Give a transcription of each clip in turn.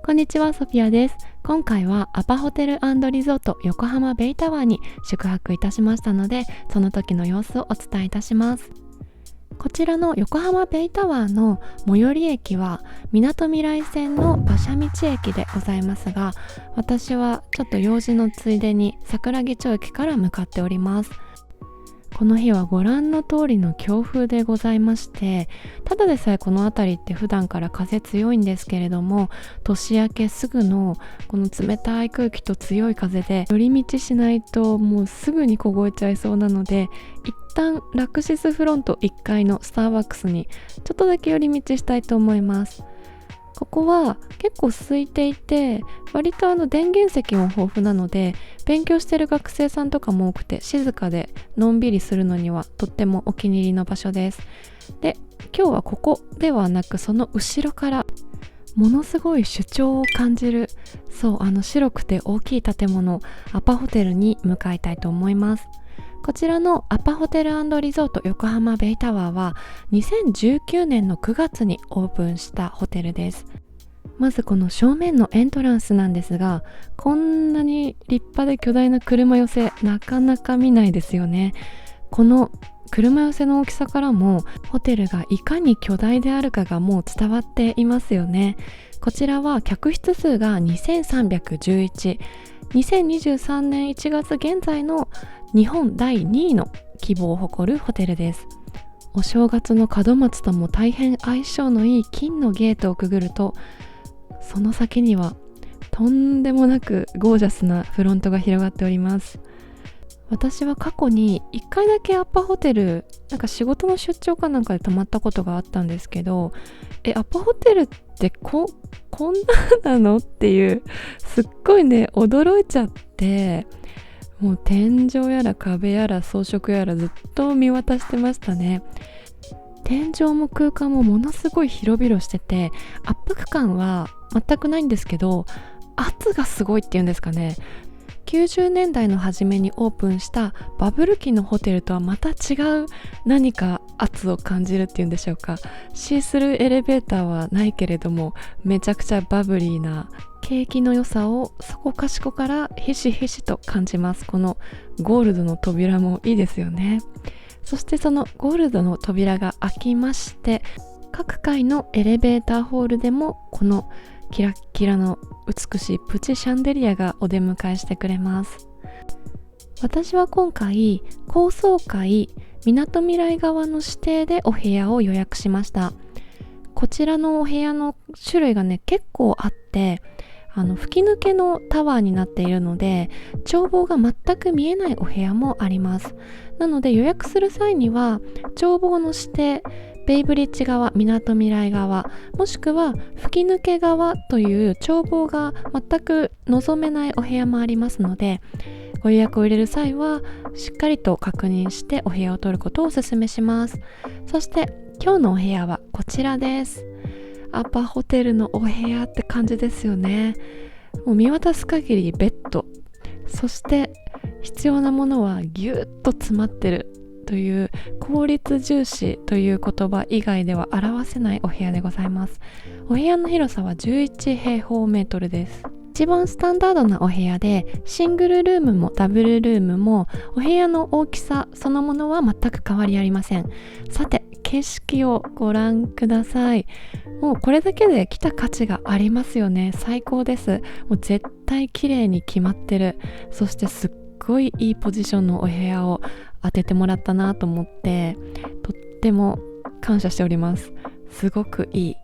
こんにちは、ソフィアです。今回はアパホテル&リゾート横浜ベイタワーに宿泊いたしましたので、その時の様子をお伝えいたします。こちらの横浜ベイタワーの最寄り駅はみなとみらい線の馬車道駅でございますが、私はちょっと用事のついでに桜木町駅から向かっております。この日はご覧の通りの強風でございまして、ただでさえこの辺りって普段から風強いんですけれども、年明けすぐのこの冷たい空気と強い風で寄り道しないともうすぐに凍えちゃいそうなので、一旦ラクシスフロント1階のスターバックスにちょっとだけ寄り道したいと思います。ここは結構空いていて、割と電源席も豊富なので、勉強してる学生さんとかも多くて、静かでのんびりするのにはとってもお気に入りの場所です。で、今日はここではなく、その後ろからものすごい主張を感じる、白くて大きい建物、アパホテルに向かいたいと思います。こちらのアパホテル&リゾート横浜ベイタワーは2019年の9月にオープンしたホテルです。まずこの正面のエントランスなんですが、こんなに立派で巨大な車寄せなかなか見ないですよね。この車寄せの大きさからもホテルがいかに巨大であるかがもう伝わっていますよね。こちらは客室数が2311、2023年1月現在の日本第2位の規模を誇るホテルです。お正月の門松とも大変相性のいい金のゲートをくぐると、その先にはとんでもなくゴージャスなフロントが広がっております。私は過去に1回だけアパホテル、仕事の出張かなんかで泊まったことがあったんですけど、アパホテルってこんなのっていう、すっごいね驚いちゃって、もう天井やら壁やら装飾やらずっと見渡してましたね。天井も空間もものすごい広々してて、圧迫感は全くないんですけど、圧がすごいっていうんですかね。90年代の初めにオープンしたバブル期のホテルとはまた違う何か圧を感じるっていうんでしょうか。シースルーエレベーターはないけれども、めちゃくちゃバブリーな景気の良さをそこかしこからひしひしと感じます。このゴールドの扉もいいですよね。そしてそのゴールドの扉が開きまして、各階のエレベーターホールでもこのキラッキラの美しいプチシャンデリアがお出迎えしてくれます。私は今回高層階みなとみらい側の指定でお部屋を予約しました。こちらのお部屋の種類がね結構あって、吹き抜けのタワーになっているので、眺望が全く見えないお部屋もあります。なので予約する際には眺望の指定、ベイブリッジ側、みなとみらい側、もしくは吹き抜け側という眺望が全く望めないお部屋もありますので、ご予約を入れる際はしっかりと確認してお部屋を取ることをお勧めします。そして今日のお部屋はこちらです。アパホテルのお部屋って感じですよね。もう見渡す限りベッド、そして必要なものはぎゅっと詰まってるという効率重視という言葉以外では表せないお部屋でございます。お部屋の広さは11平方メートルです。一番スタンダードなお部屋で、シングルルームもダブルルームもお部屋の大きさそのものは全く変わりありません。さて、景色をご覧ください。もうこれだけで来た価値がありますよね。最高です。もう絶対綺麗に決まってる。そしてすっごいいいポジションのお部屋を当ててもらったなと思って、とっても感謝しております。すごくいい。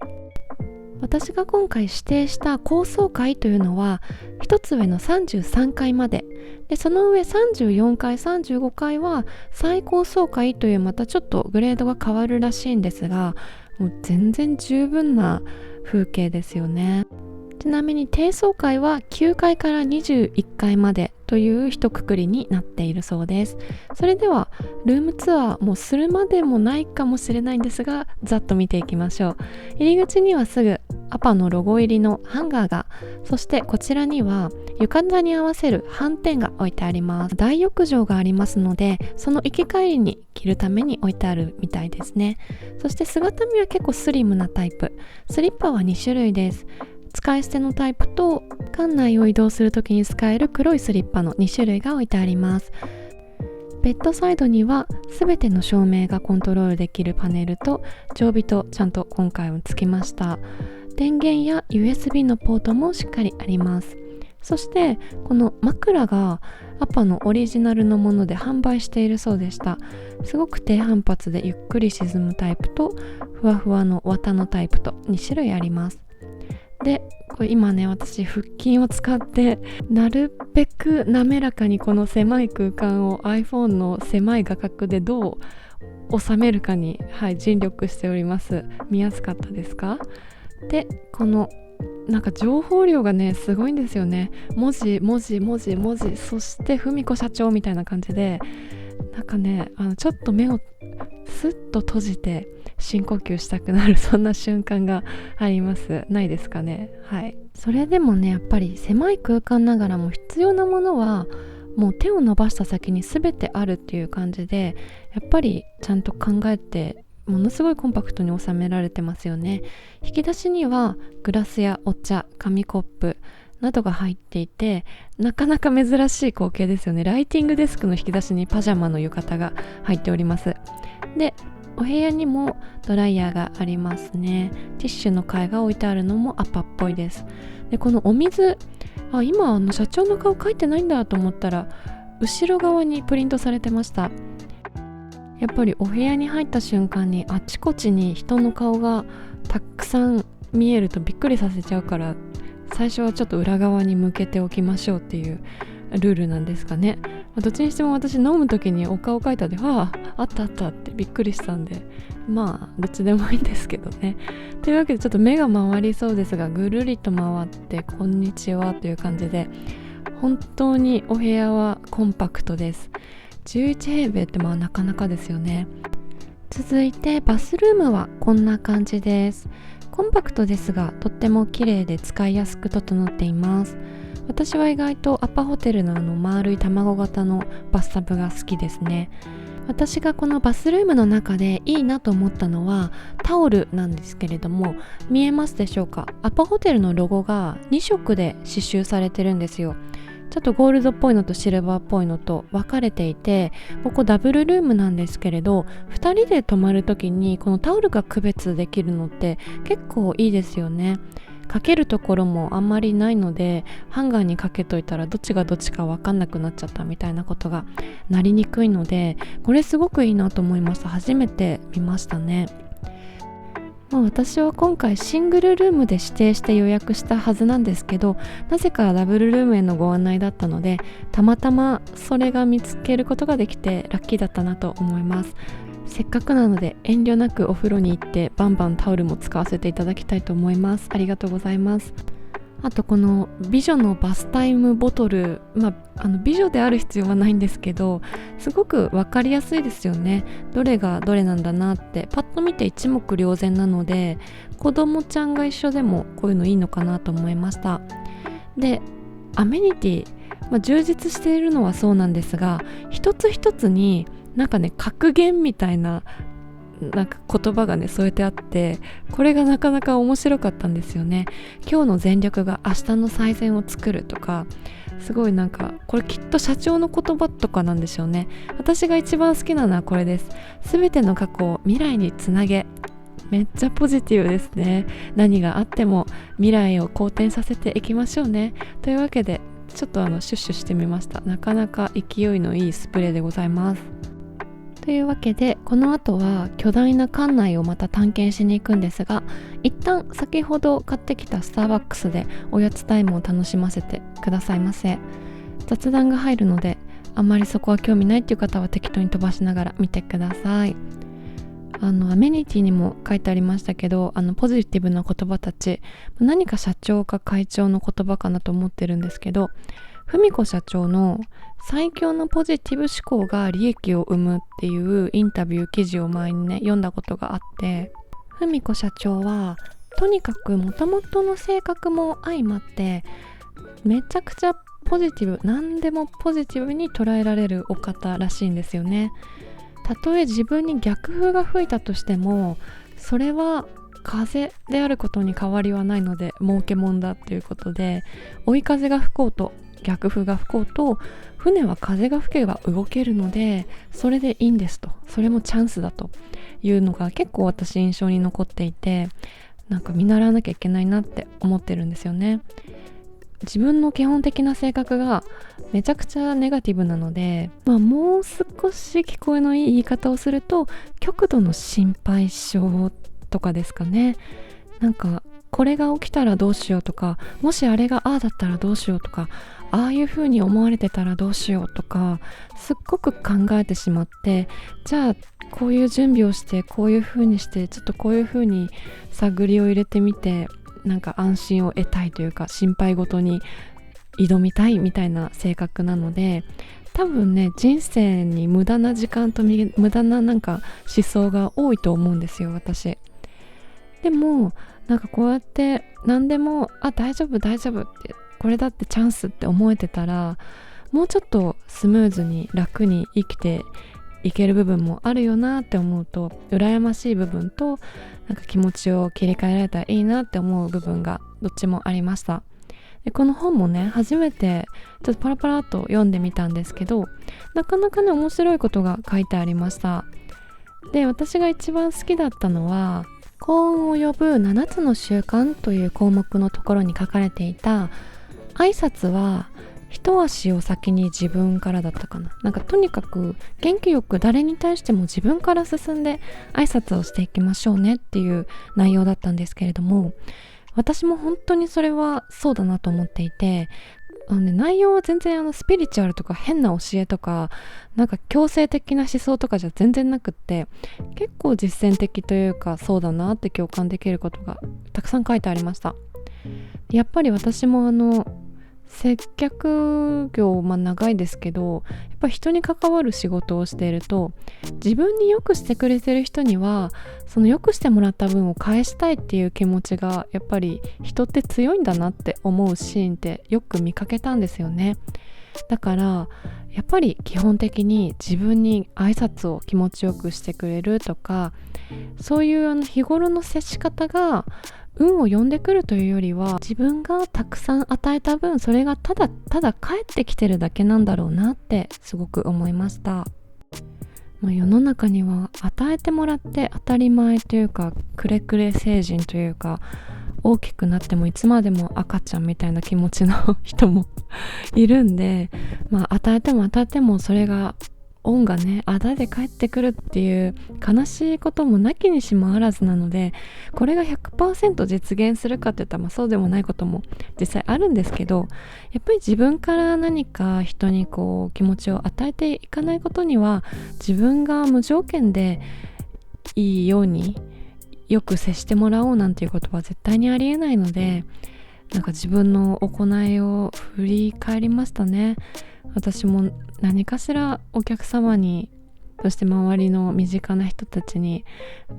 私が今回指定した高層階というのは一つ上の33階までで、その上34階35階は最高層階というまたちょっとグレードが変わるらしいんですが、もう全然十分な風景ですよね。ちなみに低層階は9階から21階までという一括りになっているそうです。それではルームツアーもするまでもないかもしれないんですが、ざっと見ていきましょう。入り口にはすぐアパのロゴ入りのハンガーが、そしてこちらには浴衣に合わせる斑点が置いてあります。大浴場がありますので、その行き帰りに着るために置いてあるみたいですね。そして姿見は結構スリムなタイプ。スリッパは2種類です。使い捨てのタイプと館内を移動するときに使える黒いスリッパの2種類が置いてあります。ベッドサイドには全ての照明がコントロールできるパネルと常備とちゃんと今回はつきました。電源や USB のポートもしっかりあります。そしてこの枕がアパのオリジナルのもので販売しているそうでした。すごく低反発でゆっくり沈むタイプとふわふわの綿のタイプと2種類あります。でこれ今ね、私腹筋を使ってなるべく滑らかにこの狭い空間を iPhone の狭い画角でどう収めるかに、尽力しております。見やすかったですか？でこのなんか情報量がねすごいんですよね。文字、そして文子社長みたいな感じで、なんかねちょっと目をスッと閉じて深呼吸したくなる、そんな瞬間があります。ないですかね？それでもね、やっぱり狭い空間ながらも必要なものはもう手を伸ばした先に全てあるっていう感じで、やっぱりちゃんと考えてものすごいコンパクトに収められてますよね。引き出しにはグラスやお茶、紙コップなどが入っていて、なかなか珍しい光景ですよね。ライティングデスクの引き出しにパジャマの浴衣が入っております。でお部屋にもドライヤーがありますね。ティッシュの替えが置いてあるのもアパっぽいです。でこのお水、今社長の顔描いてないんだと思ったら後ろ側にプリントされてました。やっぱりお部屋に入った瞬間にあちこちに人の顔がたくさん見えるとびっくりさせちゃうから、最初はちょっと裏側に向けておきましょうっていうルールなんですかね。どっちにしても私飲む時にお顔描いたで、あったってびっくりしたんで、どっちでもいいんですけどね。というわけでちょっと目が回りそうですが、ぐるりと回ってこんにちはという感じで、本当にお部屋はコンパクトです。11平米ってなかなかですよね。続いてバスルームはこんな感じです。コンパクトですがとっても綺麗で使いやすく整っています。私は意外とアパホテルの丸い卵型のバスタブが好きですね。私がこのバスルームの中でいいなと思ったのはタオルなんですけれども、見えますでしょうか？アパホテルのロゴが2色で刺繍されてるんですよ。ちょっとゴールドっぽいのとシルバーっぽいのと分かれていて、ここダブルルームなんですけれど、2人で泊まるときにこのタオルが区別できるのって結構いいですよね。かけるところもあんまりないので、ハンガーにかけといたらどっちがどっちか分かんなくなっちゃったみたいなことがなりにくいので、これすごくいいなと思いました。初めて見ましたね。私は今回シングルルームで指定して予約したはずなんですけど、なぜかダブルルームへのご案内だったので、たまたまそれが見つけることができてラッキーだったなと思います。せっかくなので遠慮なくお風呂に行ってバンバンタオルも使わせていただきたいと思います。ありがとうございます。あとこの美女のバスタイムボトル、美女である必要はないんですけど、すごく分かりやすいですよね。どれがどれなんだなってパッと見て一目瞭然なので、子供ちゃんが一緒でもこういうのいいのかなと思いました。でアメニティ、充実しているのはそうなんですが、一つ一つに格言みたいな言葉が添えてあって、これがなかなか面白かったんですよね。今日の全力が明日の最善を作るとか、すごいこれきっと社長の言葉とかなんでしょうね。私が一番好きなのはこれです。すべての過去を未来につなげ。めっちゃポジティブですね。何があっても未来を好転させていきましょうね。というわけでちょっとシュッシュしてみました。なかなか勢いのいいスプレーでございます。というわけでこの後は巨大な館内をまた探検しに行くんですが、一旦先ほど買ってきたスターバックスでおやつタイムを楽しませてくださいませ。雑談が入るのであんまりそこは興味ないっていう方は適当に飛ばしながら見てください。アメニティにも書いてありましたけど、ポジティブな言葉たち、何か社長か会長の言葉かなと思ってるんですけど、文子社長の最強のポジティブ思考が利益を生むっていうインタビュー記事を前に読んだことがあって、文子社長はとにかく元々の性格も相まってめちゃくちゃポジティブ、何でもポジティブに捉えられるお方らしいんですよね。たとえ自分に逆風が吹いたとしても、それは風であることに変わりはないので儲けもんだっていうことで、追い風が吹こうと逆風が吹こうと船は風が吹けば動けるのでそれでいいんですと、それもチャンスだというのが結構私印象に残っていて、なんか見習わなきゃいけないなって思ってるんですよね。自分の基本的な性格がめちゃくちゃネガティブなので、もう少し聞こえのいい言い方をすると極度の心配性とかですかね。なんかこれが起きたらどうしようとか、もしあれがああだったらどうしようとか、ああいう風に思われてたらどうしようとかすっごく考えてしまって、じゃあこういう準備をしてこういう風にしてちょっとこういう風に探りを入れてみて、なんか安心を得たいというか心配ごとに挑みたいみたいな性格なので、多分ね人生に無駄な時間と無駄ななんか思想が多いと思うんですよ私。でもなんかこうやって何でも大丈夫大丈夫って、これだってチャンスって思えてたらもうちょっとスムーズに楽に生きていける部分もあるよなって思うと、羨ましい部分となんか気持ちを切り替えられたらいいなって思う部分がどっちもありました。でこの本もね初めてちょっとパラパラっと読んでみたんですけど、なかなかね面白いことが書いてありました。で私が一番好きだったのは幸運を呼ぶ7つの習慣という項目のところに書かれていた、挨拶は一足を先に自分からだったかな。なんかとにかく元気よく誰に対しても自分から進んで挨拶をしていきましょうねっていう内容だったんですけれども、私も本当にそれはそうだなと思っていて、内容は全然スピリチュアルとか変な教えとかなんか強制的な思想とかじゃ全然なくって、結構実践的というかそうだなって共感できることがたくさん書いてありました。やっぱり私も接客業長いですけど、やっぱ人に関わる仕事をしていると自分に良くしてくれてる人にはその良くしてもらった分を返したいっていう気持ちがやっぱり人って強いんだなって思うシーンってよく見かけたんですよね。だからやっぱり基本的に自分に挨拶を気持ちよくしてくれるとか、そういう日頃の接し方が運を呼んでくるというよりは、自分がたくさん与えた分それがただただ返ってきてるだけなんだろうなってすごく思いました。世の中には与えてもらって当たり前というかくれくれ成人というか、大きくなってもいつまでも赤ちゃんみたいな気持ちの人もいるんで、与えても与えてもそれが恩がねあだで返ってくるっていう悲しいこともなきにしもあらずなので、これが 100% 実現するかって言ったらそうでもないことも実際あるんですけど、やっぱり自分から何か人にこう気持ちを与えていかないことには、自分が無条件でいいようによく接してもらおうなんていうことは絶対にありえないので、なんか自分の行いを振り返りましたね。私も何かしらお客様に、そして周りの身近な人たちに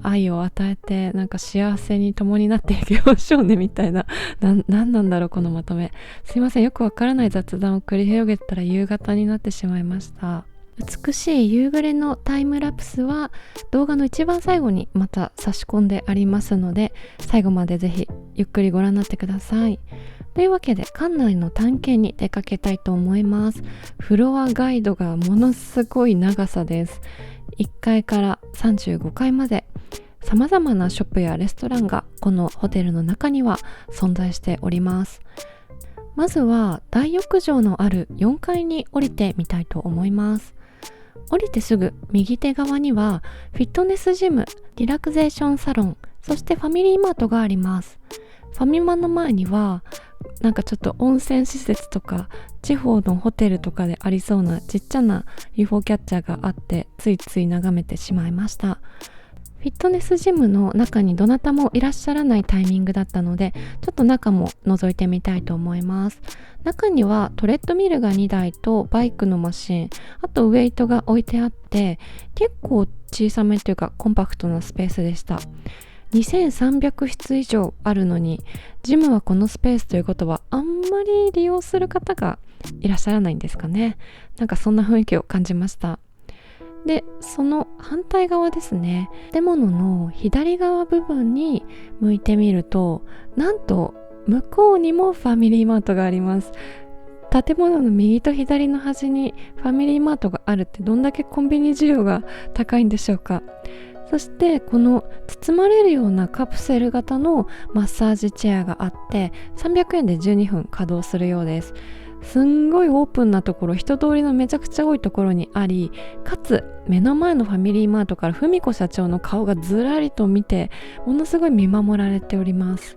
愛を与えて、なんか幸せに共になっていきましょうねみたいな、なんなんだろうこのまとめ。すいません、よくわからない雑談を繰り広げたら夕方になってしまいました。美しい夕暮れのタイムラプスは動画の一番最後にまた差し込んでありますので、最後までぜひゆっくりご覧になってください。というわけで館内の探検に出かけたいと思います。フロアガイドがものすごい長さです。1階から35階まで様々なショップやレストランがこのホテルの中には存在しております。まずは大浴場のある4階に降りてみたいと思います。降りてすぐ右手側にはフィットネスジム、リラクゼーションサロン、そしてファミリーマートがあります。ファミマの前にはなんかちょっと温泉施設とか地方のホテルとかでありそうなちっちゃな UFO キャッチャーがあって、ついつい眺めてしまいました。フィットネスジムの中にどなたもいらっしゃらないタイミングだったので、ちょっと中も覗いてみたいと思います。中にはトレッドミルが2台とバイクのマシン、あとウェイトが置いてあって、結構小さめというかコンパクトなスペースでした。2300室以上あるのに、ジムはこのスペースということはあんまり利用する方がいらっしゃらないんですかね。なんかそんな雰囲気を感じました。でその反対側ですね、建物の左側部分に向いてみると、なんと向こうにもファミリーマートがあります。建物の右と左の端にファミリーマートがあるって、どんだけコンビニ需要が高いんでしょうか。そしてこの包まれるようなカプセル型のマッサージチェアがあって、300円で12分稼働するようです。すんごいオープンなところ、人通りのめちゃくちゃ多いところにあり、かつ目の前のファミリーマートから文子社長の顔がずらりと見て、ものすごい見守られております。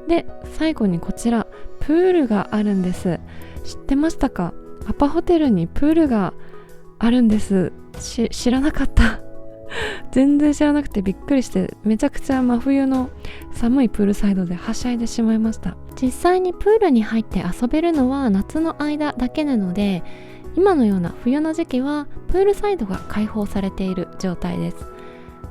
で最後にこちらプールがあるんです。知ってましたか？アパホテルにプールがあるんです。知らなかった全然知らなくてびっくりして、めちゃくちゃ真冬の寒いプールサイドではしゃいでしまいました。実際にプールに入って遊べるのは夏の間だけなので、今のような冬の時期はプールサイドが開放されている状態です。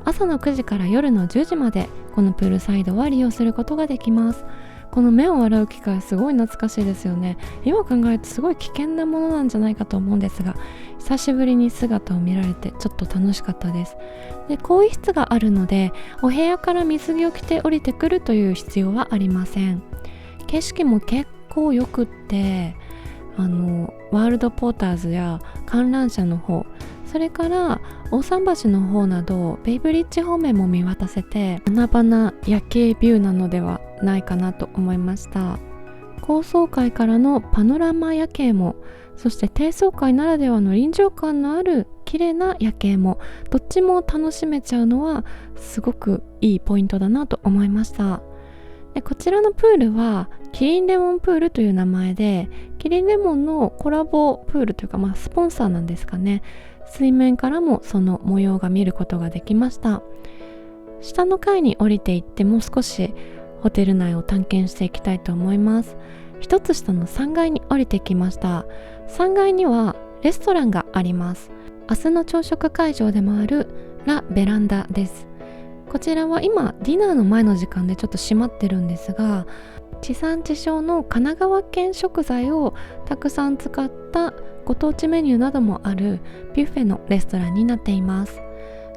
朝の9時から夜の10時までこのプールサイドは利用することができます。この目を洗う機会すごい懐かしいですよね。今考えるとすごい危険なものなんじゃないかと思うんですが、久しぶりに姿を見られてちょっと楽しかったです。で更衣室があるので、お部屋から水着を着て降りてくるという必要はありません。景色も結構よくって、ワールドポーターズや観覧車の方、それから大桟橋の方などベイブリッジ方面も見渡せて、穴場な夜景ビューなのではないかなと思いました。高層階からのパノラマ夜景も、そして低層階ならではの臨場感のある綺麗な夜景も、どっちも楽しめちゃうのはすごくいいポイントだなと思いました。でこちらのプールはキリンレモンプールという名前で、キリンレモンのコラボプールというか、スポンサーなんですかね。水面からもその模様が見ることができました。下の階に降りていって、もう少しホテル内を探検していきたいと思います。一つ下の3階に降りてきました。3階にはレストランがあります。明日の朝食会場でもあるラ・ベランダです。こちらは今ディナーの前の時間でちょっと閉まってるんですが、地産地消の神奈川県食材をたくさん使ったご当地メニューなどもあるビュッフェのレストランになっています。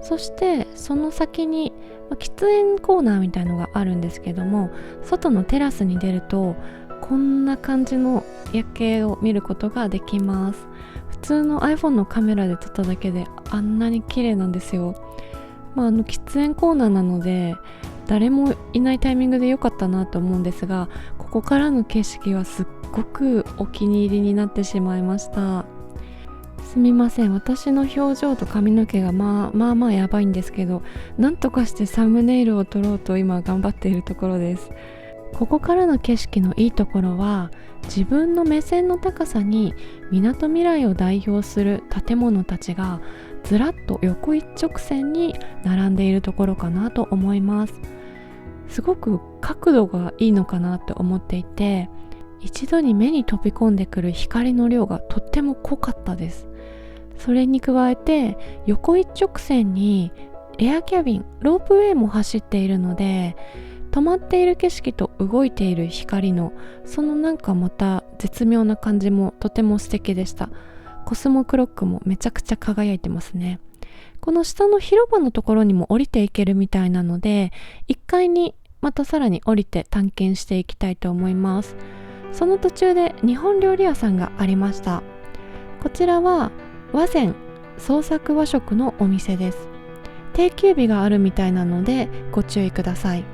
そしてその先に喫煙コーナーみたいのがあるんですけども、外のテラスに出るとこんな感じの夜景を見ることができます。普通の iPhone のカメラで撮っただけであんなに綺麗なんですよ。喫煙コーナーなので誰もいないタイミングで良かったなと思うんですが、ここからの景色はすっごくお気に入りになってしまいました。すみません、私の表情と髪の毛がまあやばいんですけど、なんとかしてサムネイルを撮ろうと今頑張っているところです。ここからの景色のいいところは、自分の目線の高さにみなとみらいを代表する建物たちがずらっと横一直線に並んでいるところかなと思います。すごく角度がいいのかなと思っていて、一度に目に飛び込んでくる光の量がとっても濃かったです。それに加えて横一直線にエアキャビン、ロープウェイも走っているので、止まっている景色と動いている光のそのまた絶妙な感じもとても素敵でした。コスモクロックもめちゃくちゃ輝いてますね。この下の広場のところにも降りていけるみたいなので、1階にまたさらに降りて探検していきたいと思います。その途中で日本料理屋さんがありました。こちらは和膳創作和食のお店です。定休日があるみたいなのでご注意ください。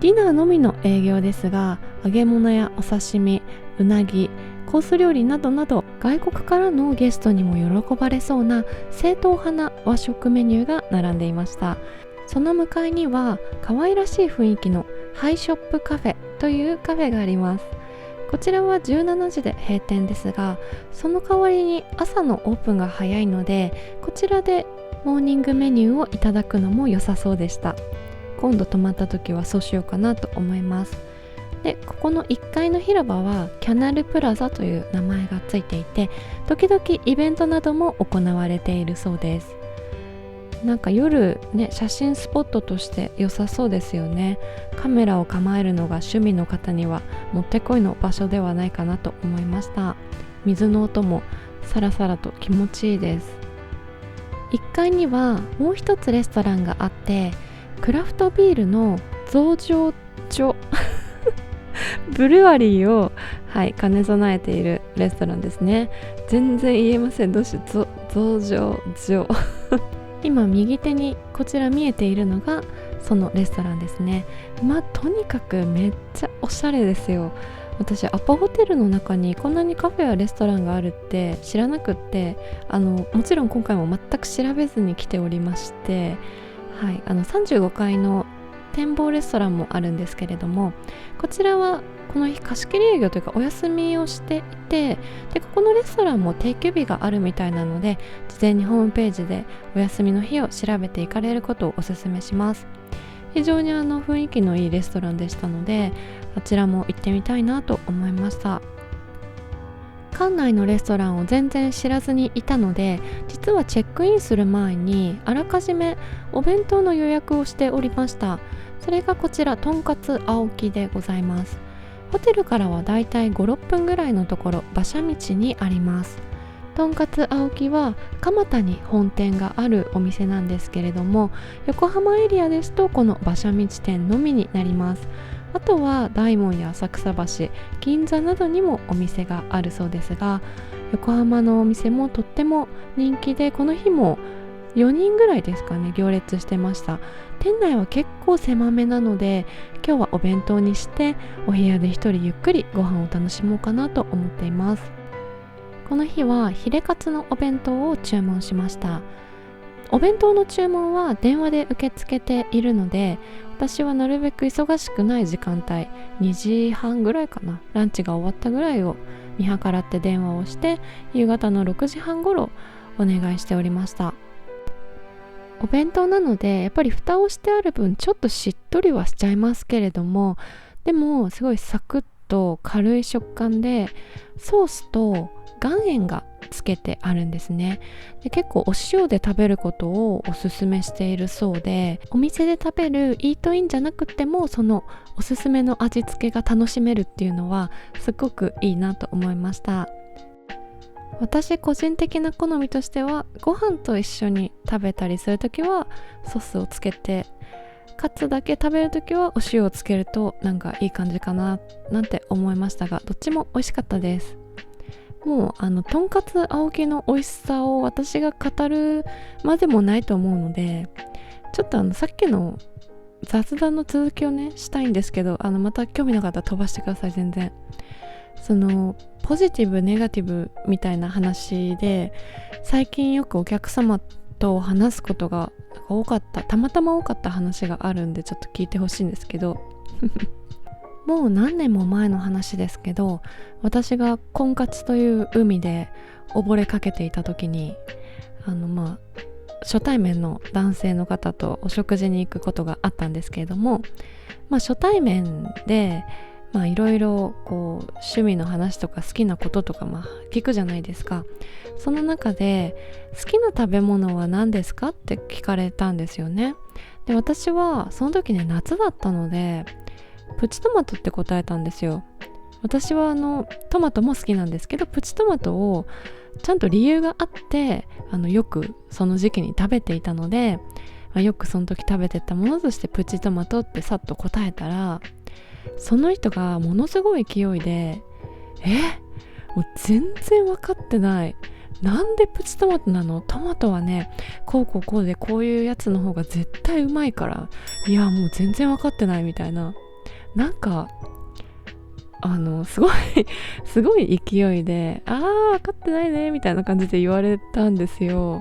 ディナーのみの営業ですが、揚げ物やお刺身、うなぎ、コース料理などなど、外国からのゲストにも喜ばれそうな正統派な和食メニューが並んでいました。その向かいには可愛らしい雰囲気のハイショップカフェというカフェがあります。こちらは17時で閉店ですが、その代わりに朝のオープンが早いので、こちらでモーニングメニューをいただくのも良さそうでした。今度泊まった時はそうしようかなと思います。で、ここの1階の広場はキャナルプラザという名前がついていて、時々イベントなども行われているそうです。夜ね、写真スポットとして良さそうですよね。カメラを構えるのが趣味の方にはもってこいの場所ではないかなと思いました。水の音もサラサラと気持ちいいです。1階にはもう一つレストランがあって、クラフトビールの増上所ブルワリーを、兼ね備えているレストランですね。全然言えません。どうしよう。増上所今右手にこちら見えているのがそのレストランですね。とにかくめっちゃおしゃれですよ。私アパホテルの中にこんなにカフェやレストランがあるって知らなくって、もちろん今回も全く調べずに来ておりまして、35階の展望レストランもあるんですけれども、こちらはこの日貸し切り営業というかお休みをしていて、でここのレストランも定休日があるみたいなので、事前にホームページでお休みの日を調べていかれることをお勧めします。非常に雰囲気のいいレストランでしたので、あちらも行ってみたいなと思いました。館内のレストランを全然知らずにいたので、実はチェックインする前にあらかじめお弁当の予約をしておりました。それがこちらとんかつ青木でございます。ホテルからはだいたい 5,6 分ぐらいのところ、馬車道にあります。とんかつ青木は蒲田に本店があるお店なんですけれども、横浜エリアですとこの馬車道店のみになります。あとは大門や浅草橋、銀座などにもお店があるそうですが、横浜のお店もとっても人気で、この日も4人ぐらいですかね、行列してました。店内は結構狭めなので、今日はお弁当にしてお部屋で一人ゆっくりご飯を楽しもうかなと思っています。この日はヒレカツのお弁当を注文しました。お弁当の注文は電話で受け付けているので、私はなるべく忙しくない時間帯、2時半ぐらいかな、ランチが終わったぐらいを見計らって電話をして、夕方の6時半頃お願いしておりました。お弁当なのでやっぱり蓋をしてある分ちょっとしっとりはしちゃいますけれども、でもすごいサクッと軽い食感で、ソースと岩塩がつけてあるんですね。で結構お塩で食べることをおすすめしているそうで、お店で食べるイートインじゃなくてもそのおすすめの味付けが楽しめるっていうのはすごくいいなと思いました。私個人的な好みとしては、ご飯と一緒に食べたりするときはソースをつけて、カツだけ食べるときはお塩をつけるとなんかいい感じかななんて思いましたが、どっちも美味しかったです。もうとんかつ青木の美味しさを私が語るまでもないと思うので、ちょっとさっきの雑談の続きをねしたいんですけど、また興味なかったら飛ばしてください。全然そのポジティブネガティブみたいな話で、最近よくお客様と話すことが多かった、たまたま多かった話があるんで、ちょっと聞いてほしいんですけどもう何年も前の話ですけど、私が婚活という海で溺れかけていた時に、初対面の男性の方とお食事に行くことがあったんですけれども、初対面でいろいろこう趣味の話とか好きなこととか聞くじゃないですか。その中で好きな食べ物は何ですかって聞かれたんですよね。で私はその時ね、夏だったのでプチトマトって答えたんですよ。私はトマトも好きなんですけど、プチトマトをちゃんと理由があってよくその時期に食べていたので、よくその時食べてたものとしてプチトマトってさっと答えたら、その人がものすごい勢いでもう全然分かってない、なんでプチトマトなの、トマトはねこうこうこうでこういうやつの方が絶対うまいから、いやもう全然分かってないみたいな、なんかすごい勢いで分かってないねみたいな感じで言われたんですよ。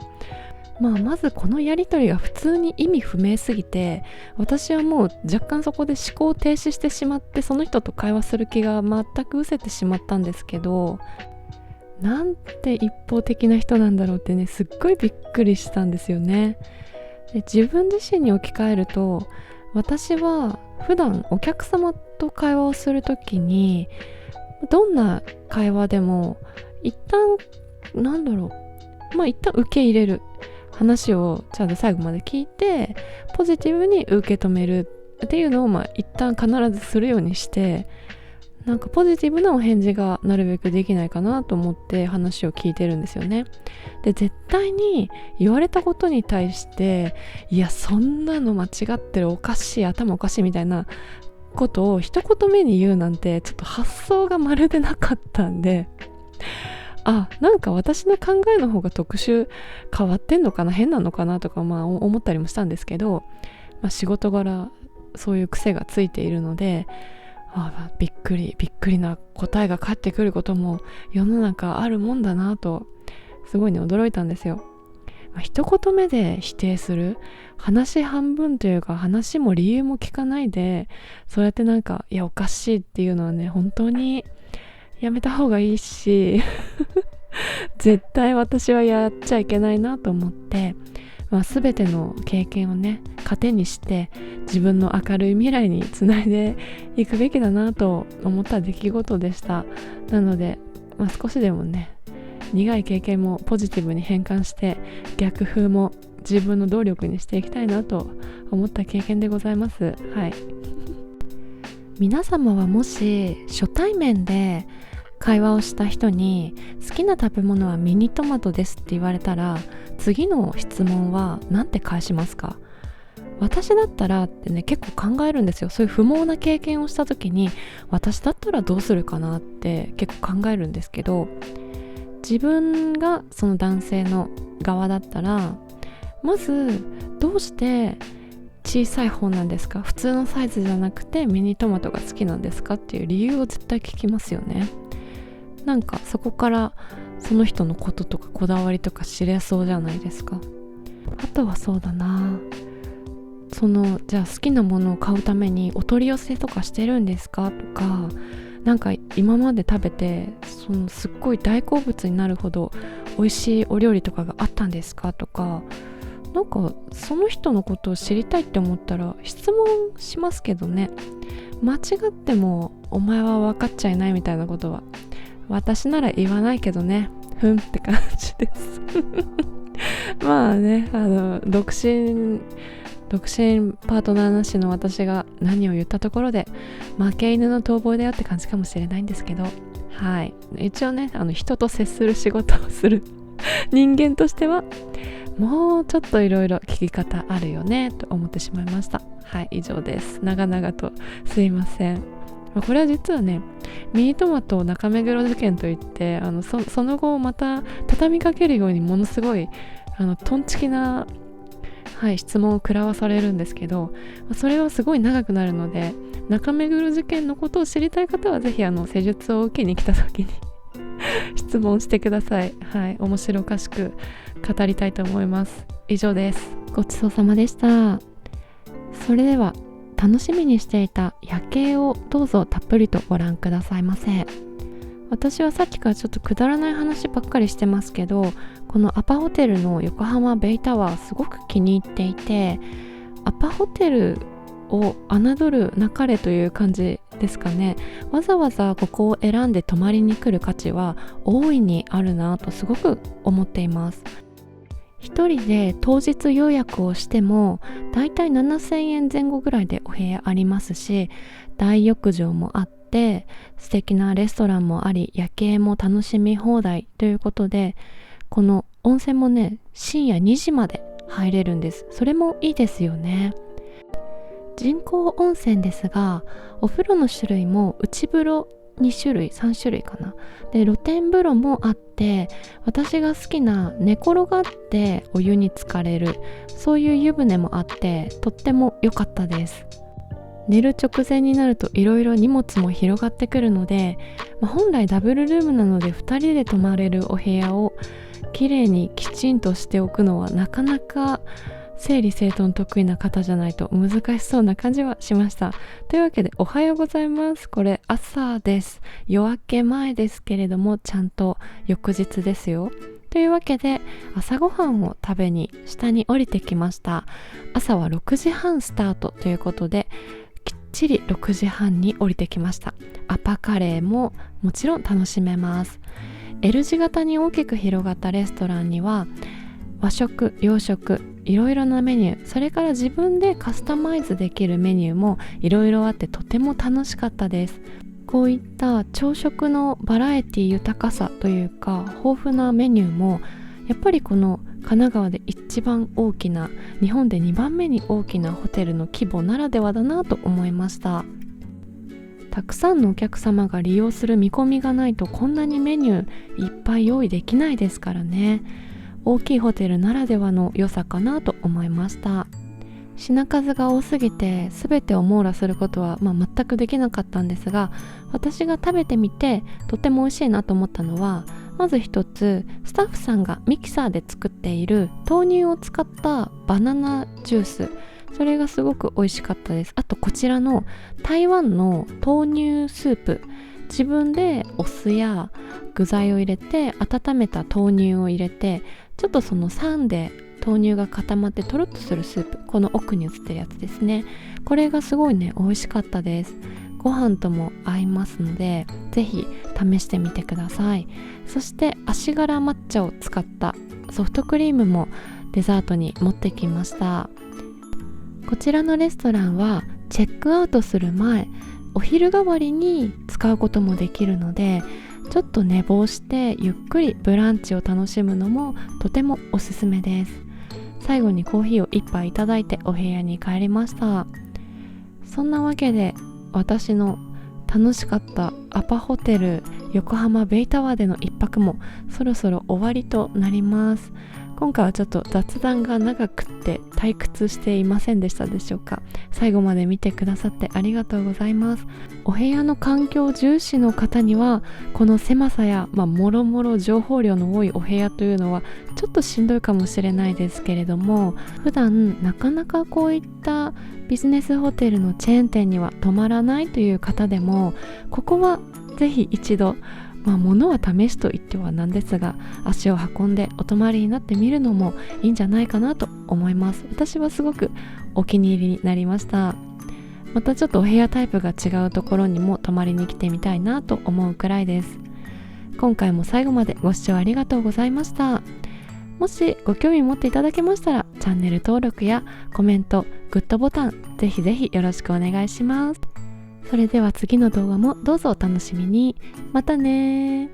まずこのやり取りが普通に意味不明すぎて、私はもう若干そこで思考を停止してしまって、その人と会話する気が全く失せてしまったんですけど、なんて一方的な人なんだろうってね、すっごいびっくりしたんですよね。で自分自身に置き換えると、私は普段お客様と会話をするときに、どんな会話でも一旦一旦受け入れる、話をちゃんと最後まで聞いてポジティブに受け止めるっていうのを一旦必ずするようにして、なんかポジティブなお返事がなるべくできないかなと思って話を聞いてるんですよね。で、絶対に言われたことに対して、いやそんなの間違ってる、おかしい、頭おかしいみたいなことを一言目に言うなんて、ちょっと発想がまるでなかったんで、なんか私の考えの方が特殊、変わってんのかな、変なのかなとか思ったりもしたんですけど、仕事柄そういう癖がついているので、びっくりな答えが返ってくることも世の中あるもんだなとすごいね驚いたんですよ。一言目で否定する、話半分というか話も理由も聞かないでそうやってなんかいやおかしいっていうのはね、本当にやめた方がいいし絶対私はやっちゃいけないなと思って、全ての経験をね糧にして自分の明るい未来につないでいくべきだなと思った出来事でした。なので、少しでもね苦い経験もポジティブに変換して逆風も自分の動力にしていきたいなと思った経験でございます。はい。皆様はもし初対面で会話をした人に好きな食べ物はミニトマトですって言われたら、次の質問は何て返しますか？私だったらってね結構考えるんですよ。そういう不毛な経験をした時に私だったらどうするかなって結構考えるんですけど、自分がその男性の側だったら、まずどうして小さい方なんですか、普通のサイズじゃなくてミニトマトが好きなんですかっていう理由を絶対聞きますよね。なんかそこからその人のこととかこだわりとか知れそうじゃないですか。あとはそうだな、じゃあ好きなものを買うためにお取り寄せとかしてるんですかとか、なんか今まで食べてすっごい大好物になるほど美味しいお料理とかがあったんですかとか、なんかその人のことを知りたいって思ったら質問しますけどね。間違ってもお前は分かっちゃいないみたいなことは私なら言わないけどね、ふんって感じですまあね、独身パートナーなしの私が何を言ったところで負け犬の逃亡だよって感じかもしれないんですけど、はい、一応ね人と接する仕事をする人間としてはもうちょっといろいろ聞き方あるよねと思ってしまいました。はい、以上です。長々とすいません。これは実はねミニトマト中目黒事件といってその後また畳みかけるようにものすごいトンチキな、質問を食らわされるんですけど、それはすごい長くなるので、中目黒事件のことを知りたい方はぜひ施術を受けに来た時に質問してください。はい、面白おかしく語りたいと思います。以上です。ごちそうさまでした。それでは楽しみにしていた夜景をどうぞたっぷりとご覧くださいませ。私はさっきからちょっとくだらない話ばっかりしてますけど、このアパホテルの横浜ベイタワーすごく気に入っていて、アパホテルを侮るなかれという感じですかね。わざわざここを選んで泊まりに来る価値は大いにあるなとすごく思っています。一人で当日予約をしてもだいたい7000円前後ぐらいでお部屋ありますし、大浴場もあって素敵なレストランもあり、夜景も楽しみ放題ということで、この温泉もね深夜2時まで入れるんです。それもいいですよね。人工温泉ですが、お風呂の種類も内風呂2種類3種類かなで、露天風呂もあって、私が好きな寝転がってお湯に浸かれるそういう湯船もあって、とっても良かったです。寝る直前になるといろいろ荷物も広がってくるので、本来ダブルルームなので2人で泊まれるお部屋をきれいにきちんとしておくのはなかなか整理整頓得意な方じゃないと難しそうな感じはしました。というわけでおはようございます。これ朝です。夜明け前ですけれどもちゃんと翌日ですよ。というわけで朝ごはんを食べに下に降りてきました。朝は6時半スタートということできっちり6時半に降りてきました。アパカレーももちろん楽しめます。L 字型に大きく広がったレストランには和食、洋食、いろいろなメニュー、それから自分でカスタマイズできるメニューもいろいろあってとても楽しかったです。こういった朝食のバラエティ豊かさというか豊富なメニューもやっぱりこの神奈川で一番大きな、日本で2番目に大きなホテルの規模ならではだなと思いました。たくさんのお客様が利用する見込みがないとこんなにメニューいっぱい用意できないですからね。大きいホテルならではの良さかなと思いました。品数が多すぎて全てを網羅することは、全くできなかったんですが、私が食べてみてとても美味しいなと思ったのは、まず一つスタッフさんがミキサーで作っている豆乳を使ったバナナジュース、それがすごく美味しかったです。あとこちらの台湾の豆乳スープ、自分でお酢や具材を入れて温めた豆乳を入れて、ちょっとその酸で豆乳が固まってとろっとするスープ、この奥に映ってるやつですね。これがすごいね美味しかったです。ご飯とも合いますのでぜひ試してみてください。そして足柄抹茶を使ったソフトクリームもデザートに持ってきました。こちらのレストランはチェックアウトする前、お昼代わりに使うこともできるので、ちょっと寝坊してゆっくりブランチを楽しむのもとてもおすすめです。最後にコーヒーを一杯いただいてお部屋に帰りました。そんなわけで私の楽しかったアパホテル横浜ベイタワーでの一泊もそろそろ終わりとなります。今回はちょっと雑談が長くって退屈していませんでしたでしょうか。最後まで見てくださってありがとうございます。お部屋の環境重視の方にはこの狭さやもろもろ情報量の多いお部屋というのはちょっとしんどいかもしれないですけれども、普段なかなかこういったビジネスホテルのチェーン店には泊まらないという方でも、ここはぜひ一度、物は試しと言ってはなんですが、足を運んでお泊まりになってみるのもいいんじゃないかなと思います。私はすごくお気に入りになりました。またちょっとお部屋タイプが違うところにも泊まりに来てみたいなと思うくらいです。今回も最後までご視聴ありがとうございました。もしご興味持っていただけましたら、チャンネル登録やコメント、グッドボタン、ぜひぜひよろしくお願いします。それでは次の動画もどうぞお楽しみに。またね。